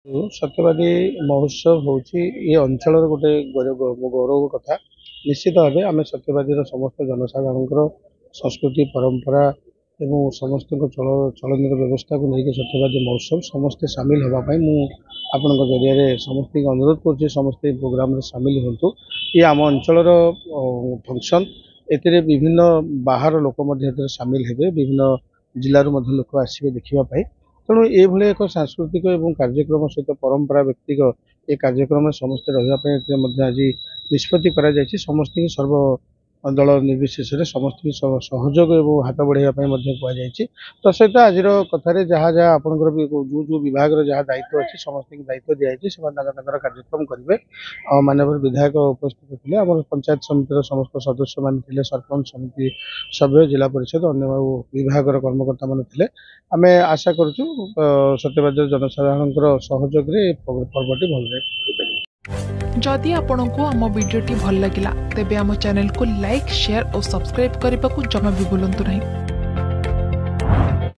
सत्यवादी महोत्सव होची ये अंचल गोटे गौरव कथा। निश्चित भाव आम सत्यवादी समस्त जनसाधारण संस्कृति परंपरा एवं समस्त चलन व्यवस्था को लेकिन सत्यवादी महोत्सव समस्ते सामिल होगापाई आपण जरिए समस्त अनुरोध कर समस्ते प्रोग्राम सामिल हूँ। ये आम अंचल फंक्शन ए विभिन्न बाहर लोक सामिल हेबे विभिन्न जिलूर लोक आसवे देखापी। तेणु ये एक सांस्कृतिक और कार्यक्रम सहित परंपरा व्यक्तिक ये कार्यक्रम समस्ते रही आज निष्पत्ति समस्त सर्व दल निर्विशेष समस्त सहयोग और हाथ बढ़ाई कहुई। तो सहित आज कथार जहाँ जहाँ आपंकर जो जो विभाग जहाँ दायित्व अच्छी समस्त दायित्व दिखाई कार्यक्रम करेंगे। माननीय विधायक उपस्थित थे आम पंचायत समितिर समस्त सदस्य मैंने सरपंच समिति सभ्य जिला परिषद अन्य विभाग कर्मकर्ता मैंने आम आशा करुँ सत्यवादी जनसाधारण सहयोग पर्वटी भल। जदि आपंक आम भिडी भल लगा तेब आम चैनल को लाइक शेयर और सब्सक्राइब करने को जमा भी भूलु नहीं।